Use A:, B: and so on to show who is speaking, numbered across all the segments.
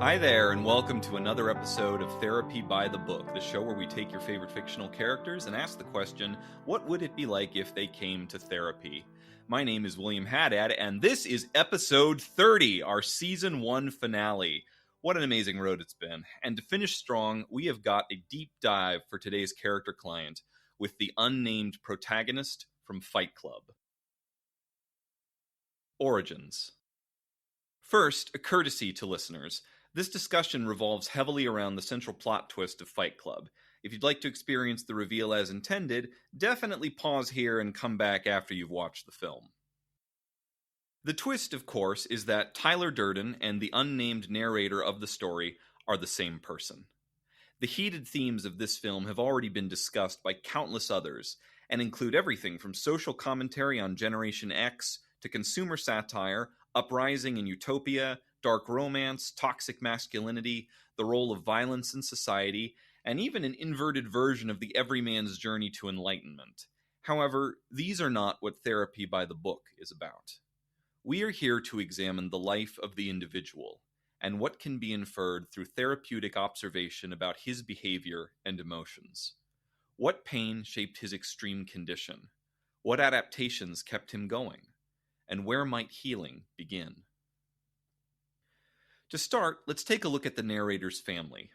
A: Hi there, and welcome to another episode of Therapy by the Book, the show where we take your favorite fictional characters and ask the question, what would it be like if they came to therapy? My name is William Haddad, and this is episode 30, our season 1 finale. What an amazing road it's been. And to finish strong, we have got a deep dive for today's character client with the unnamed protagonist from Fight Club. Origins. First, a courtesy to listeners. This discussion revolves heavily around the central plot twist of Fight Club. If you'd like to experience the reveal as intended, definitely pause here and come back after you've watched the film. The twist, of course, is that Tyler Durden and the unnamed narrator of the story are the same person. The heated themes of this film have already been discussed by countless others, and include everything from social commentary on Generation X to consumer satire, uprising and utopia, dark romance, toxic masculinity, the role of violence in society, and even an inverted version of the everyman's journey to enlightenment. However, these are not what Therapy by the Book is about. We are here to examine the life of the individual, and what can be inferred through therapeutic observation about his behavior and emotions. What pain shaped his extreme condition? What adaptations kept him going? And where might healing begin? To start, let's take a look at the narrator's family.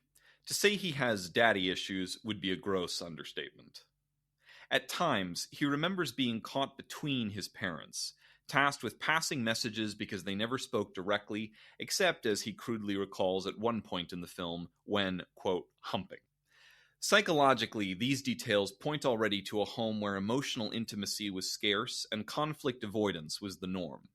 A: To say he has daddy issues would be a gross understatement. At times, he remembers being caught between his parents, tasked with passing messages because they never spoke directly, except, as he crudely recalls at one point in the film, when, quote, humping. Psychologically, these details point already to a home where emotional intimacy was scarce and conflict avoidance was the norm.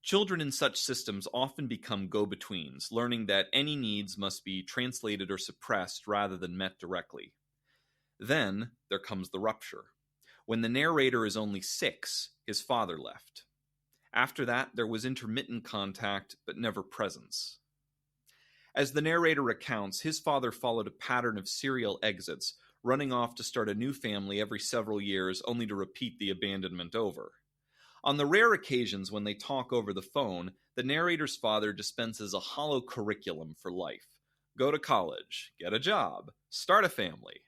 A: Children in such systems often become go-betweens, learning that any needs must be translated or suppressed rather than met directly. Then, there comes the rupture. When the narrator is only 6, his father left. After that, there was intermittent contact, but never presence. As the narrator recounts, his father followed a pattern of serial exits, running off to start a new family every several years, only to repeat the abandonment over. On the rare occasions when they talk over the phone, the narrator's father dispenses a hollow curriculum for life. Go to college, get a job, start a family.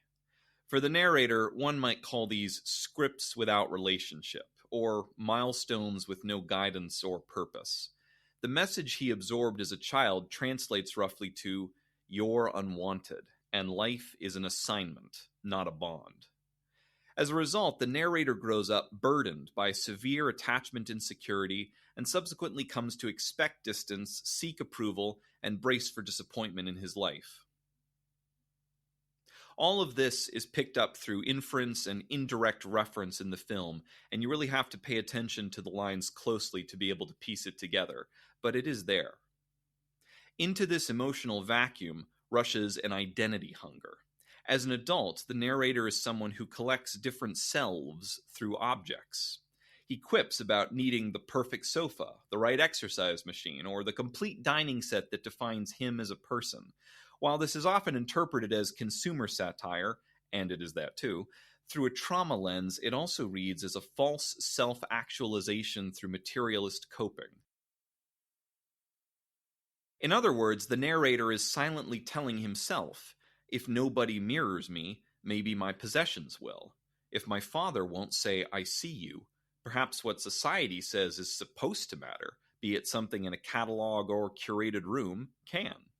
A: For the narrator, one might call these scripts without relationship, or milestones with no guidance or purpose. The message he absorbed as a child translates roughly to, "You're unwanted, and life is an assignment, not a bond." As a result, the narrator grows up burdened by severe attachment insecurity and subsequently comes to expect distance, seek approval, and brace for disappointment in his life. All of this is picked up through inference and indirect reference in the film, and you really have to pay attention to the lines closely to be able to piece it together, but it is there. Into this emotional vacuum rushes an identity hunger. As an adult, the narrator is someone who collects different selves through objects. He quips about needing the perfect sofa, the right exercise machine, or the complete dining set that defines him as a person. While this is often interpreted as consumer satire, and it is that too, through a trauma lens, it also reads as a false self-actualization through materialist coping. In other words, the narrator is silently telling himself, if nobody mirrors me, maybe my possessions will. If my father won't say, I see you, perhaps what society says is supposed to matter, be it something in a catalog or curated room, can.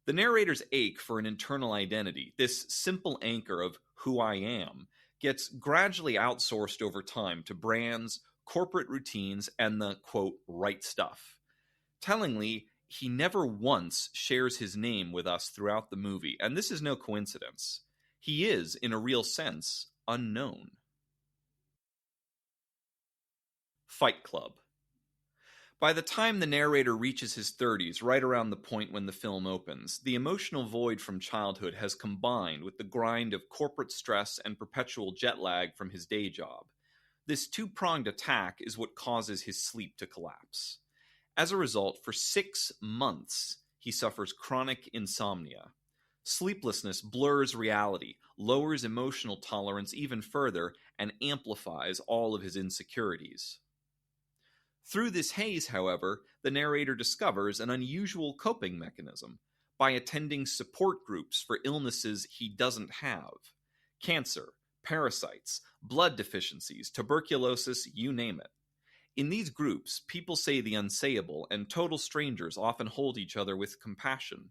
A: The narrator's ache for an internal identity, this simple anchor of who I am, gets gradually outsourced over time to brands, corporate routines, and the, quote, right stuff. Tellingly, he never once shares his name with us throughout the movie, and this is no coincidence. He is, in a real sense, unknown. Fight Club. By the time the narrator reaches his 30s, right around the point when the film opens, the emotional void from childhood has combined with the grind of corporate stress and perpetual jet lag from his day job. This two-pronged attack is what causes his sleep to collapse. As a result, for 6 months, he suffers chronic insomnia. Sleeplessness blurs reality, lowers emotional tolerance even further, and amplifies all of his insecurities. Through this haze, however, the narrator discovers an unusual coping mechanism by attending support groups for illnesses he doesn't have: cancer, parasites, blood deficiencies, tuberculosis, you name it. In these groups, people say the unsayable, and total strangers often hold each other with compassion.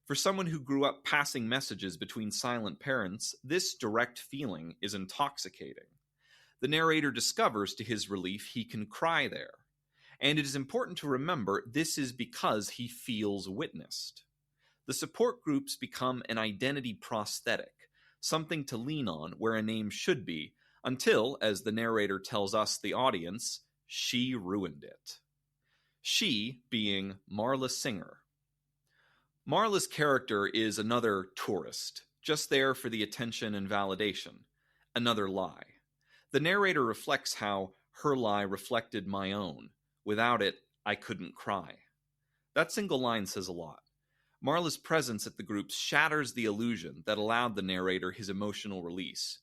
A: For someone who grew up passing messages between silent parents, this direct feeling is intoxicating. The narrator discovers to his relief he can cry there. And it is important to remember this is because he feels witnessed. The support groups become an identity prosthetic, something to lean on where a name should be, until, as the narrator tells us, the audience, she ruined it. She being Marla Singer. Marla's character is another tourist, just there for the attention and validation. Another lie. The narrator reflects how her lie reflected my own. Without it, I couldn't cry. That single line says a lot. Marla's presence at the groups shatters the illusion that allowed the narrator his emotional release.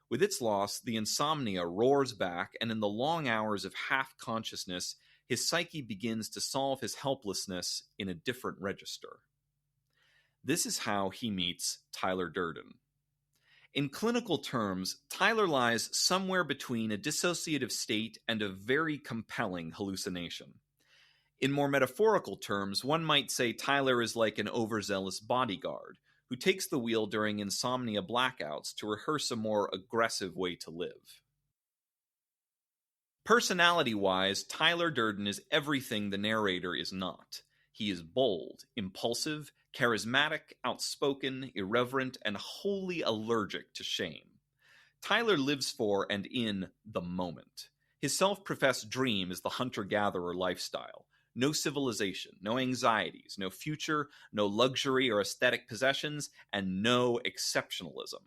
A: With its loss, the insomnia roars back, and in the long hours of half-consciousness, his psyche begins to solve his helplessness in a different register. This is how he meets Tyler Durden. In clinical terms, Tyler lies somewhere between a dissociative state and a very compelling hallucination. In more metaphorical terms, one might say Tyler is like an overzealous bodyguard who takes the wheel during insomnia blackouts to rehearse a more aggressive way to live. Personality-wise, Tyler Durden is everything the narrator is not. He is bold, impulsive, charismatic, outspoken, irreverent, and wholly allergic to shame. Tyler lives for and in the moment. His self-professed dream is the hunter-gatherer lifestyle. No civilization, no anxieties, no future, no luxury or aesthetic possessions, and no exceptionalism.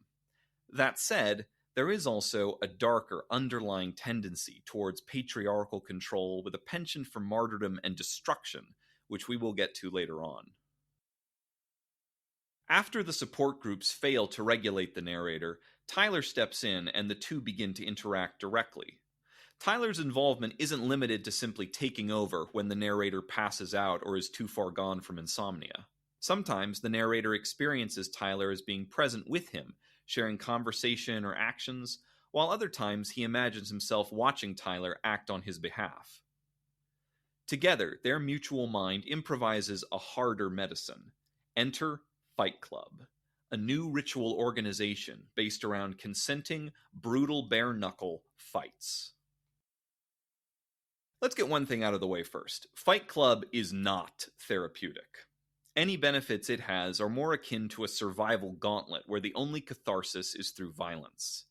A: That said, there is also a darker underlying tendency towards patriarchal control with a penchant for martyrdom and destruction, which we will get to later on. After the support groups fail to regulate the narrator, Tyler steps in and the two begin to interact directly. Tyler's involvement isn't limited to simply taking over when the narrator passes out or is too far gone from insomnia. Sometimes the narrator experiences Tyler as being present with him, sharing conversation or actions, while other times he imagines himself watching Tyler act on his behalf. Together, their mutual mind improvises a harder medicine. Enter Fight Club, a new ritual organization based around consenting, brutal bare-knuckle fights. Let's get one thing out of the way first. Fight Club is not therapeutic. Any benefits it has are more akin to a survival gauntlet where the only catharsis is through violence.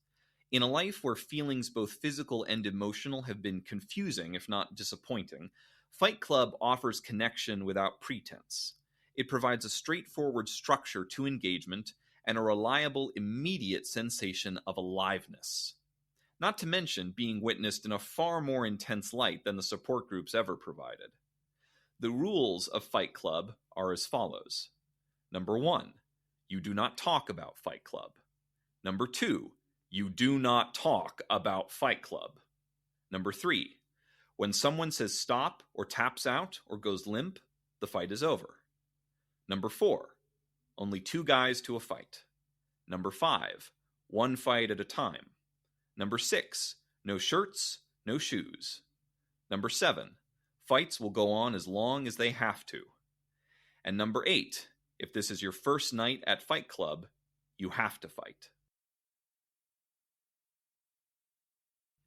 A: In a life where feelings both physical and emotional have been confusing, if not disappointing, Fight Club offers connection without pretense. It provides a straightforward structure to engagement and a reliable, immediate sensation of aliveness. Not to mention being witnessed in a far more intense light than the support groups ever provided. The rules of Fight Club are as follows. Number 1, you do not talk about Fight Club. Number 2, you do not talk about Fight Club. Number 3, when someone says stop or taps out or goes limp, the fight is over. Number 4, only 2 guys to a fight. Number 5, 1 fight at a time. Number 6, no shirts, no shoes. Number 7, fights will go on as long as they have to. And number 8, if this is your first night at Fight Club, you have to fight.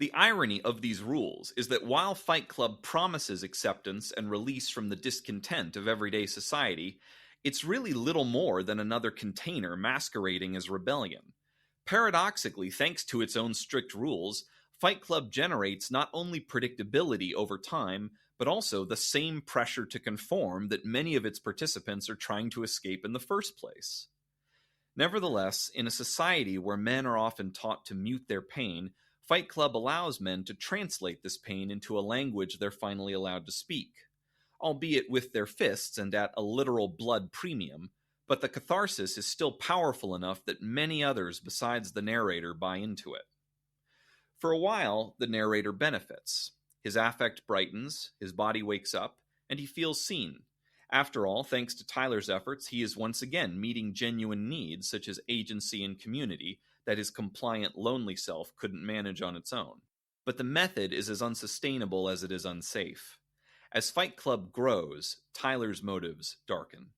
A: The irony of these rules is that while Fight Club promises acceptance and release from the discontent of everyday society, it's really little more than another container masquerading as rebellion. Paradoxically, thanks to its own strict rules, Fight Club generates not only predictability over time, but also the same pressure to conform that many of its participants are trying to escape in the first place. Nevertheless, in a society where men are often taught to mute their pain, Fight Club allows men to translate this pain into a language they're finally allowed to speak, albeit with their fists and at a literal blood premium, but the catharsis is still powerful enough that many others besides the narrator buy into it. For a while, the narrator benefits. His affect brightens, his body wakes up, and he feels seen. After all, thanks to Tyler's efforts, he is once again meeting genuine needs such as agency and community that his compliant, lonely self couldn't manage on its own. But the method is as unsustainable as it is unsafe. As Fight Club grows, Tyler's motives darken.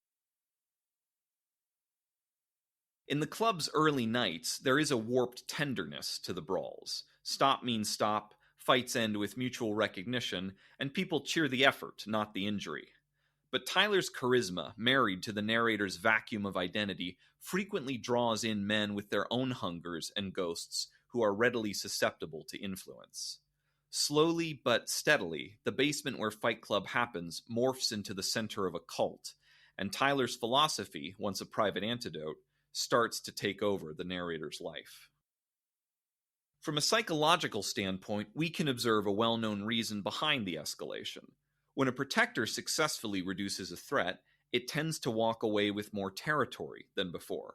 A: In the club's early nights, there is a warped tenderness to the brawls. Stop means stop, fights end with mutual recognition, and people cheer the effort, not the injury. But Tyler's charisma, married to the narrator's vacuum of identity, frequently draws in men with their own hungers and ghosts who are readily susceptible to influence. Slowly but steadily, the basement where Fight Club happens morphs into the center of a cult, and Tyler's philosophy, once a private antidote, starts to take over the narrator's life. From a psychological standpoint, we can observe a well-known reason behind the escalation. When a protector successfully reduces a threat, it tends to walk away with more territory than before.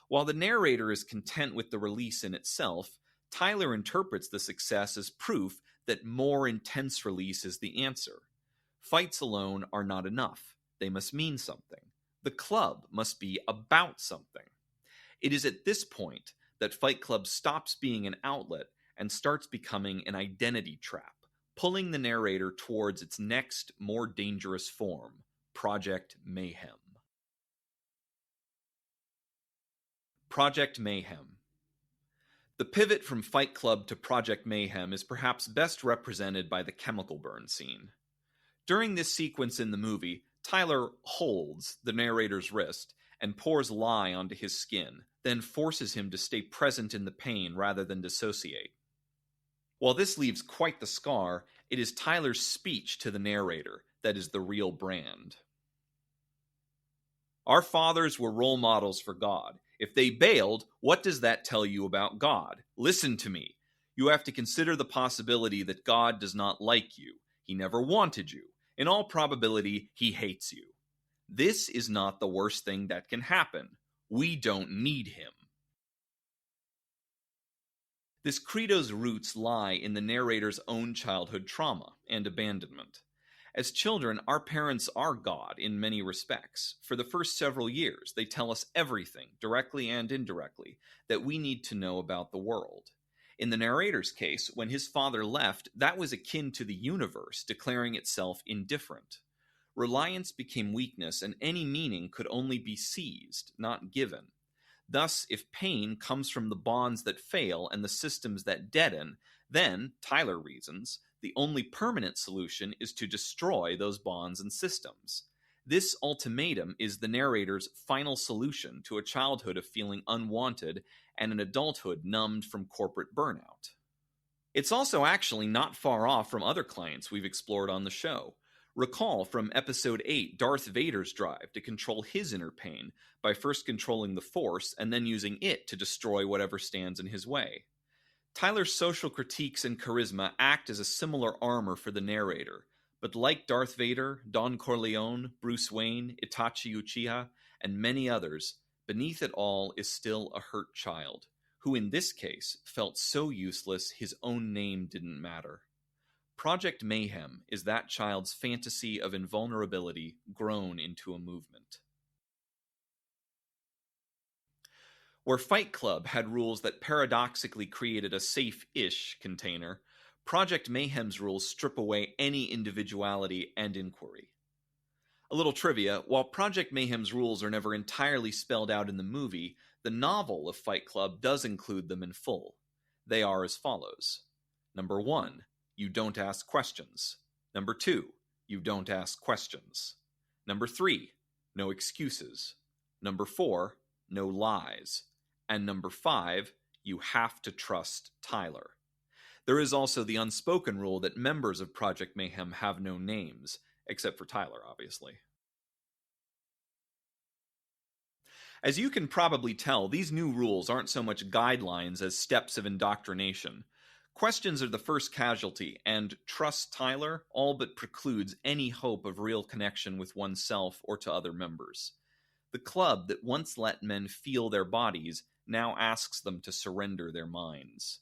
A: While the narrator is content with the release in itself, Tyler interprets the success as proof that more intense release is the answer. Fights alone are not enough. They must mean something. The club must be about something. It is at this point that Fight Club stops being an outlet and starts becoming an identity trap, pulling the narrator towards its next, more dangerous form, Project Mayhem. Project Mayhem. The pivot from Fight Club to Project Mayhem is perhaps best represented by the chemical burn scene. During this sequence in the movie, Tyler holds the narrator's wrist and pours lye onto his skin, then forces him to stay present in the pain rather than dissociate. While this leaves quite the scar, it is Tyler's speech to the narrator that is the real brand. Our fathers were role models for God. If they bailed, what does that tell you about God? Listen to me. You have to consider the possibility that God does not like you. He never wanted you. In all probability, he hates you. This is not the worst thing that can happen. We don't need him. This credo's roots lie in the narrator's own childhood trauma and abandonment. As children, our parents are God in many respects. For the first several years, they tell us everything, directly and indirectly, that we need to know about the world. In the narrator's case, when his father left, that was akin to the universe declaring itself indifferent. Reliance became weakness, and any meaning could only be seized, not given. Thus, if pain comes from the bonds that fail and the systems that deaden, then, Tyler reasons, the only permanent solution is to destroy those bonds and systems. This ultimatum is the narrator's final solution to a childhood of feeling unwanted and an adulthood numbed from corporate burnout. It's also actually not far off from other clients we've explored on the show. Recall from Episode 8 Darth Vader's drive to control his inner pain by first controlling the Force and then using it to destroy whatever stands in his way. Tyler's social critiques and charisma act as a similar armor for the narrator, but like Darth Vader, Don Corleone, Bruce Wayne, Itachi Uchiha, and many others, beneath it all is still a hurt child, who in this case felt so useless his own name didn't matter. Project Mayhem is that child's fantasy of invulnerability grown into a movement. Where Fight Club had rules that paradoxically created a safe-ish container, Project Mayhem's rules strip away any individuality and inquiry. A little trivia, while Project Mayhem's rules are never entirely spelled out in the movie, the novel of Fight Club does include them in full. They are as follows. Number 1. You don't ask questions. Number 2. You don't ask questions. Number 3. No excuses. Number 4. No lies. And number 5, you have to trust Tyler. There is also the unspoken rule that members of Project Mayhem have no names, except for Tyler, obviously. As you can probably tell, these new rules aren't so much guidelines as steps of indoctrination. Questions are the first casualty, and trust Tyler all but precludes any hope of real connection with oneself or to other members. The club that once let men feel their bodies now asks them to surrender their minds.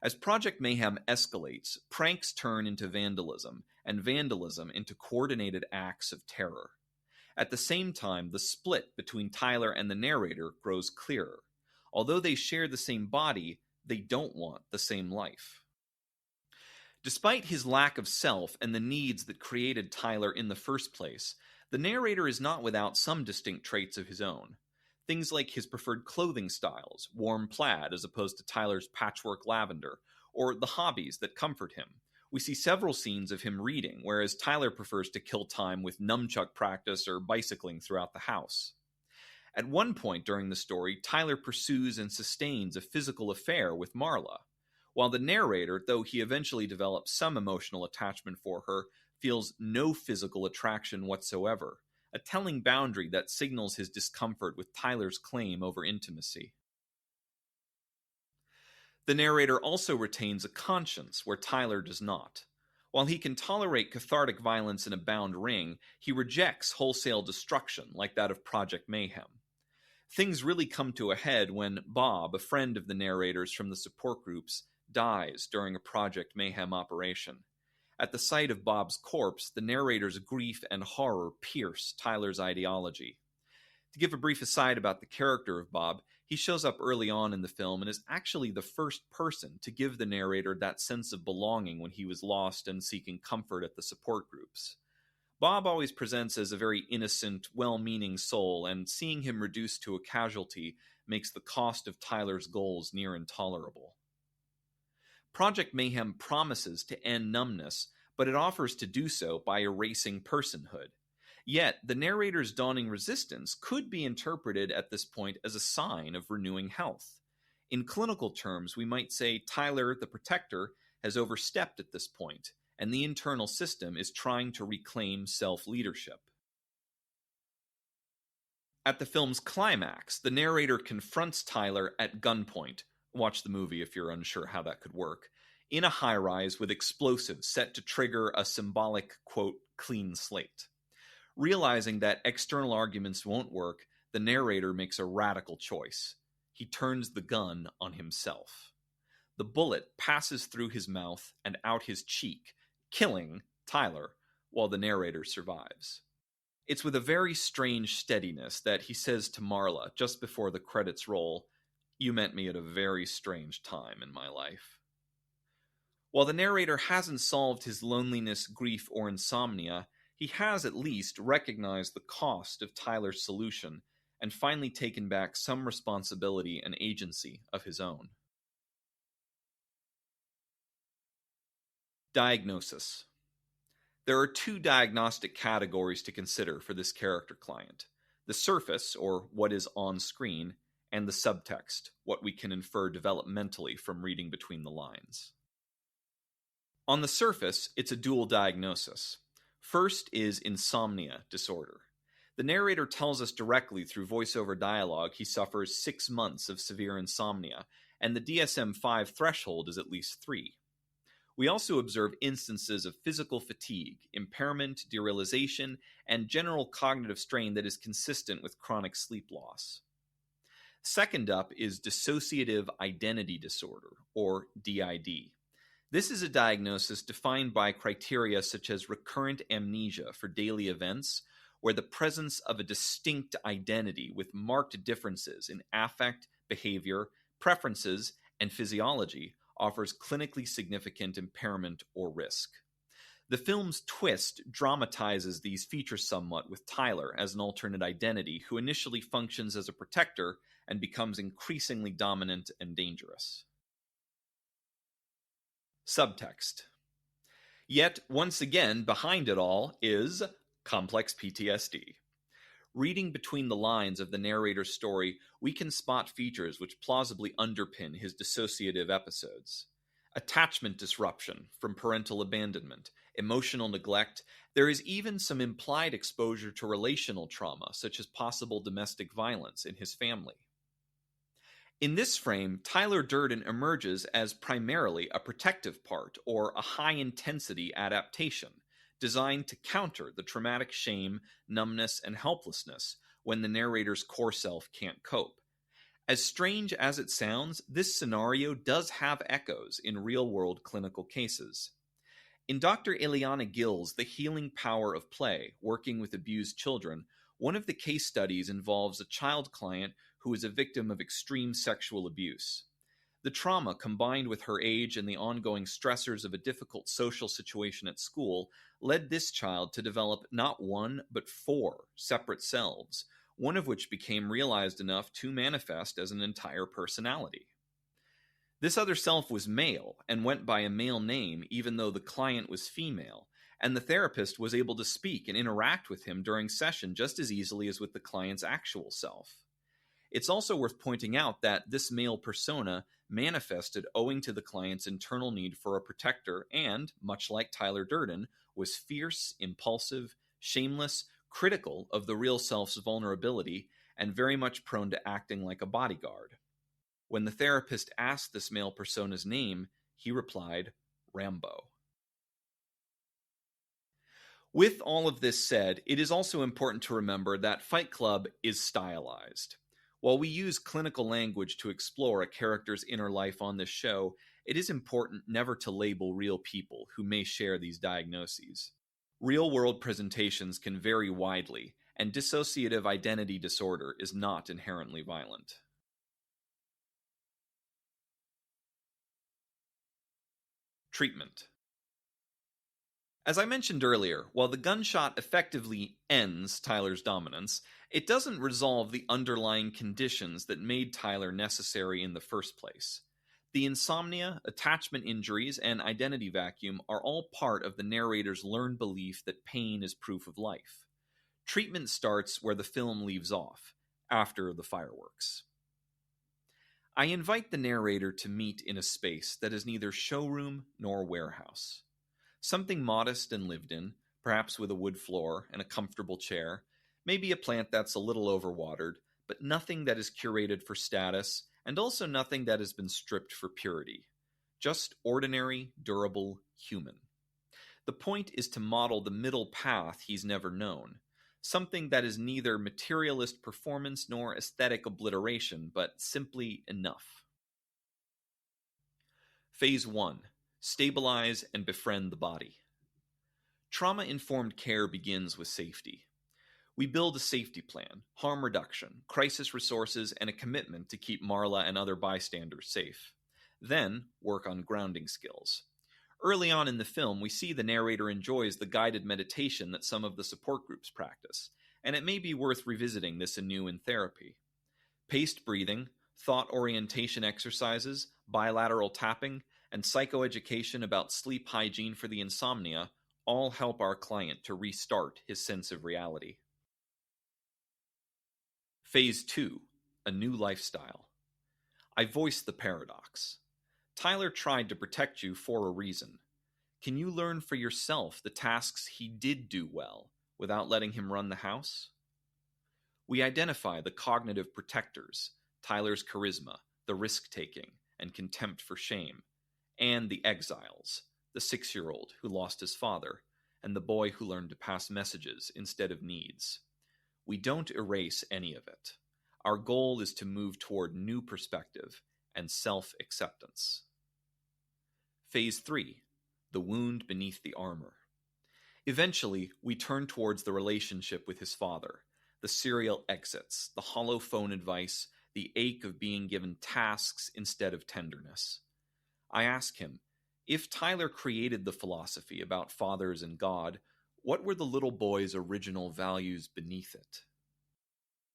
A: As Project Mayhem escalates, pranks turn into vandalism, and vandalism into coordinated acts of terror. At the same time, the split between Tyler and the narrator grows clearer. Although they share the same body, they don't want the same life. Despite his lack of self and the needs that created Tyler in the first place, the narrator is not without some distinct traits of his own. Things like his preferred clothing styles, warm plaid as opposed to Tyler's patchwork lavender, or the hobbies that comfort him. We see several scenes of him reading, whereas Tyler prefers to kill time with nunchuck practice or bicycling throughout the house. At one point during the story, Tyler pursues and sustains a physical affair with Marla, while the narrator, though he eventually develops some emotional attachment for her, feels no physical attraction whatsoever, a telling boundary that signals his discomfort with Tyler's claim over intimacy. The narrator also retains a conscience where Tyler does not. While he can tolerate cathartic violence in a bound ring, he rejects wholesale destruction like that of Project Mayhem. Things really come to a head when Bob, a friend of the narrator's from the support groups, dies during a Project Mayhem operation. At the sight of Bob's corpse, the narrator's grief and horror pierce Tyler's ideology. To give a brief aside about the character of Bob, he shows up early on in the film and is actually the first person to give the narrator that sense of belonging when he was lost and seeking comfort at the support groups. Bob always presents as a very innocent, well-meaning soul, and seeing him reduced to a casualty makes the cost of Tyler's goals near intolerable. Project Mayhem promises to end numbness, but it offers to do so by erasing personhood. Yet, the narrator's dawning resistance could be interpreted at this point as a sign of renewing health. In clinical terms, we might say Tyler, the protector, has overstepped at this point, and the internal system is trying to reclaim self-leadership. At the film's climax, the narrator confronts Tyler at gunpoint. Watch the movie if you're unsure how that could work. In a high-rise with explosives set to trigger a symbolic, quote, clean slate. Realizing that external arguments won't work, the narrator makes a radical choice. He turns the gun on himself. The bullet passes through his mouth and out his cheek, killing Tyler, while the narrator survives. It's with a very strange steadiness that he says to Marla, just before the credits roll, "You met me at a very strange time in my life." While the narrator hasn't solved his loneliness, grief, or insomnia, he has at least recognized the cost of Tyler's solution and finally taken back some responsibility and agency of his own. Diagnosis. There are two diagnostic categories to consider for this character client: the surface, or what is on screen, and the subtext, what we can infer developmentally from reading between the lines. On the surface, it's a dual diagnosis. First is insomnia disorder. The narrator tells us directly through voiceover dialogue he suffers 6 months of severe insomnia, and the DSM-5 threshold is at least 3. We also observe instances of physical fatigue, impairment, derealization, and general cognitive strain that is consistent with chronic sleep loss. Second up is dissociative identity disorder, or DID. This is a diagnosis defined by criteria such as recurrent amnesia for daily events, where the presence of a distinct identity with marked differences in affect, behavior, preferences, and physiology offers clinically significant impairment or risk. The film's twist dramatizes these features somewhat with Tyler as an alternate identity who initially functions as a protector and becomes increasingly dominant and dangerous. Subtext. Yet, once again, behind it all is complex PTSD. Reading between the lines of the narrator's story, we can spot features which plausibly underpin his dissociative episodes. Attachment disruption from parental abandonment, emotional neglect. There is even some implied exposure to relational trauma, such as possible domestic violence in his family. In this frame, Tyler Durden emerges as primarily a protective part, or a high-intensity adaptation, designed to counter the traumatic shame, numbness, and helplessness when the narrator's core self can't cope. As strange as it sounds, this scenario does have echoes in real-world clinical cases. In Dr. Ileana Gill's The Healing Power of Play, Working with Abused Children, one of the case studies involves a child client who is a victim of extreme sexual abuse. The trauma, combined with her age and the ongoing stressors of a difficult social situation at school, led this child to develop not one, but 4 separate selves, one of which became realized enough to manifest as an entire personality. This other self was male and went by a male name even though the client was female, and the therapist was able to speak and interact with him during session just as easily as with the client's actual self. It's also worth pointing out that this male persona manifested owing to the client's internal need for a protector and, much like Tyler Durden, was fierce, impulsive, shameless, critical of the real self's vulnerability, and very much prone to acting like a bodyguard. When the therapist asked this male persona's name, he replied, Rambo. With all of this said, it is also important to remember that Fight Club is stylized. While we use clinical language to explore a character's inner life on this show, it is important never to label real people who may share these diagnoses. Real-world presentations can vary widely, and dissociative identity disorder is not inherently violent. Treatment. As I mentioned earlier, while the gunshot effectively ends Tyler's dominance, it doesn't resolve the underlying conditions that made Tyler necessary in the first place. The insomnia, attachment injuries, and identity vacuum are all part of the narrator's learned belief that pain is proof of life. Treatment starts where the film leaves off, after the fireworks. I invite the narrator to meet in a space that is neither showroom nor warehouse. Something modest and lived in, perhaps with a wood floor and a comfortable chair, maybe a plant that's a little overwatered, but nothing that is curated for status, and also nothing that has been stripped for purity. Just ordinary, durable, human. The point is to model the middle path he's never known, something that is neither materialist performance nor aesthetic obliteration, but simply enough. Phase 1. Stabilize and befriend the body. Trauma-informed care begins with safety. We build a safety plan, harm reduction, crisis resources, and a commitment to keep Marla and other bystanders safe. Then, work on grounding skills. Early on in the film, we see the narrator enjoys the guided meditation that some of the support groups practice, and it may be worth revisiting this anew in therapy. Paced breathing, thought orientation exercises, bilateral tapping, and psychoeducation about sleep hygiene for the insomnia all help our client to restart his sense of reality. Phase 2. A new lifestyle. I voice the paradox. Tyler tried to protect you for a reason. Can you learn for yourself the tasks he did do well without letting him run the house? We identify the cognitive protectors, Tyler's charisma, the risk-taking, and contempt for shame, and the exiles, the 6-year-old who lost his father, and the boy who learned to pass messages instead of needs. We don't erase any of it. Our goal is to move toward new perspective and self-acceptance. Phase 3. The wound beneath the armor. Eventually, we turn towards the relationship with his father, the serial exits, the hollow phone advice, the ache of being given tasks instead of tenderness. I ask him, if Tyler created the philosophy about fathers and God, what were the little boy's original values beneath it?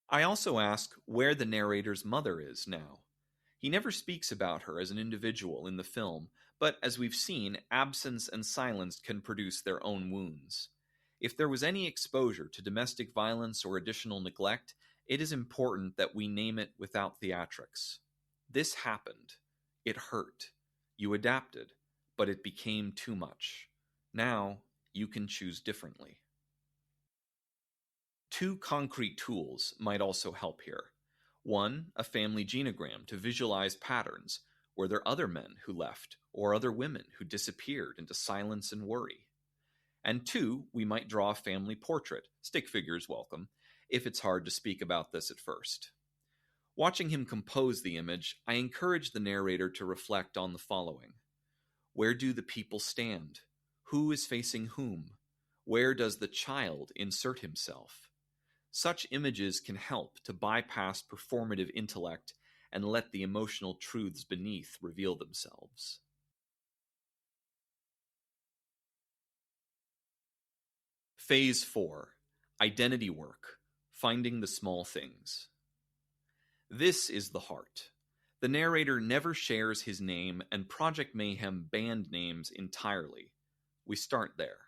A: I also ask where the narrator's mother is now. He never speaks about her as an individual in the film, but as we've seen, absence and silence can produce their own wounds. If there was any exposure to domestic violence or additional neglect, it is important that we name it without theatrics. This happened. It hurt. You adapted, but it became too much. Now, you can choose differently. 2 concrete tools might also help here. 1, a family genogram to visualize patterns. Were there other men who left, or other women who disappeared into silence and worry? And 2, we might draw a family portrait, stick figures welcome, if it's hard to speak about this at first. Watching him compose the image, I encourage the narrator to reflect on the following. Where do the people stand? Who is facing whom? Where does the child insert himself? Such images can help to bypass performative intellect and let the emotional truths beneath reveal themselves. Phase 4. Identity work. Finding the small things. This is the heart. The narrator never shares his name, and Project Mayhem banned names entirely. We start there.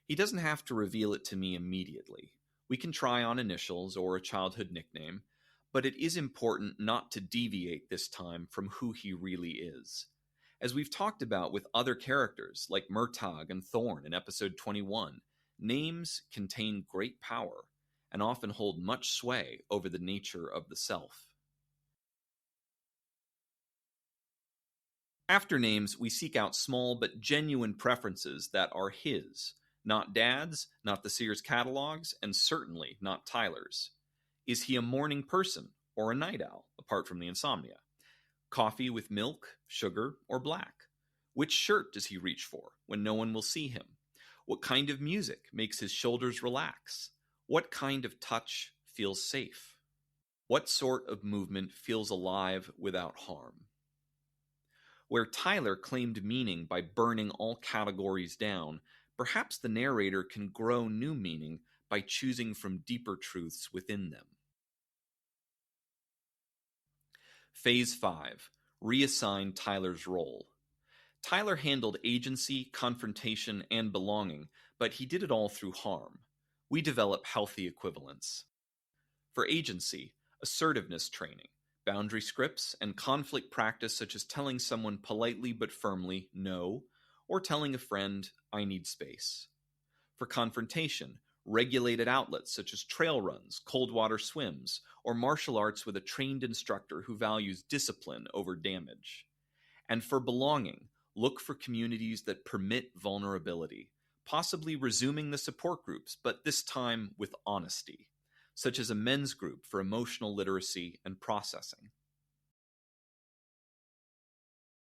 A: He doesn't have to reveal it to me immediately. We can try on initials or a childhood nickname, but it is important not to deviate this time from who he really is. As we've talked about with other characters like Murtagh and Thorn in episode 21, names contain great power and often hold much sway over the nature of the self. After names, we seek out small but genuine preferences that are his, not Dad's, not the Sears catalogs, and certainly not Tyler's. Is he a morning person or a night owl, apart from the insomnia? Coffee with milk, sugar, or black? Which shirt does he reach for when no one will see him? What kind of music makes his shoulders relax? What kind of touch feels safe? What sort of movement feels alive without harm? Where Tyler claimed meaning by burning all categories down, perhaps the narrator can grow new meaning by choosing from deeper truths within them. Phase 5. Reassign Tyler's role. Tyler handled agency, confrontation, and belonging, but he did it all through harm. We develop healthy equivalents. For agency, assertiveness training, boundary scripts, and conflict practice such as telling someone politely but firmly no, or telling a friend, I need space. For confrontation, regulated outlets such as trail runs, cold water swims, or martial arts with a trained instructor who values discipline over damage. And for belonging, look for communities that permit vulnerability, possibly resuming the support groups, but this time with honesty, such as a men's group for emotional literacy and processing.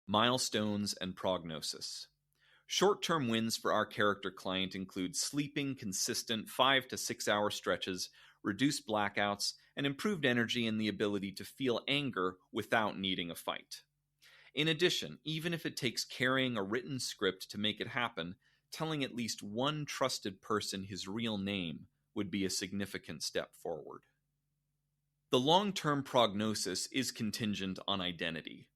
A: Milestones and prognosis. Short-term wins for our character client include sleeping consistent 5 to 6 hour stretches, reduced blackouts, and improved energy and the ability to feel anger without needing a fight. In addition, even if it takes carrying a written script to make it happen, telling at least one trusted person his real name would be a significant step forward. The long-term prognosis is contingent on identity.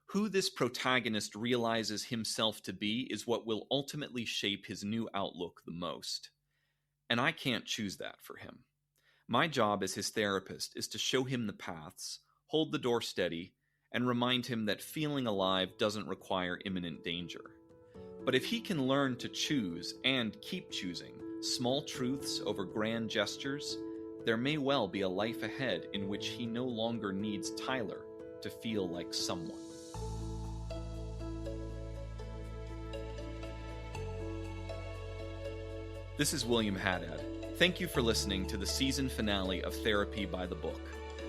A: Who this protagonist realizes himself to be is what will ultimately shape his new outlook the most. And I can't choose that for him. My job as his therapist is to show him the paths, hold the door steady, and remind him that feeling alive doesn't require imminent danger. But if he can learn to choose and keep choosing small truths over grand gestures, there may well be a life ahead in which he no longer needs Tyler to feel like someone. This is William Haddad. Thank you for listening to the season finale of Therapy by the Book.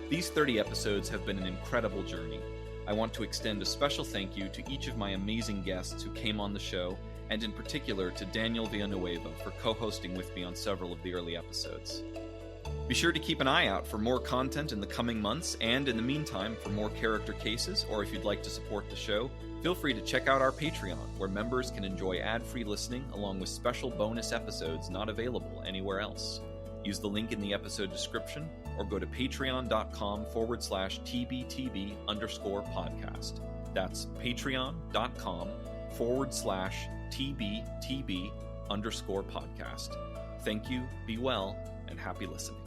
A: These 30 episodes have been an incredible journey. I want to extend a special thank you to each of my amazing guests who came on the show, and in particular to Daniel Villanueva for co-hosting with me on several of the early episodes. Be sure to keep an eye out for more content in the coming months, and in the meantime, for more character cases, or if you'd like to support the show, feel free to check out our Patreon, where members can enjoy ad-free listening along with special bonus episodes not available anywhere else. Use the link in the episode description, or go to patreon.com/TBTB_podcast. That's patreon.com/TBTB_podcast. Thank you, be well, and happy listening.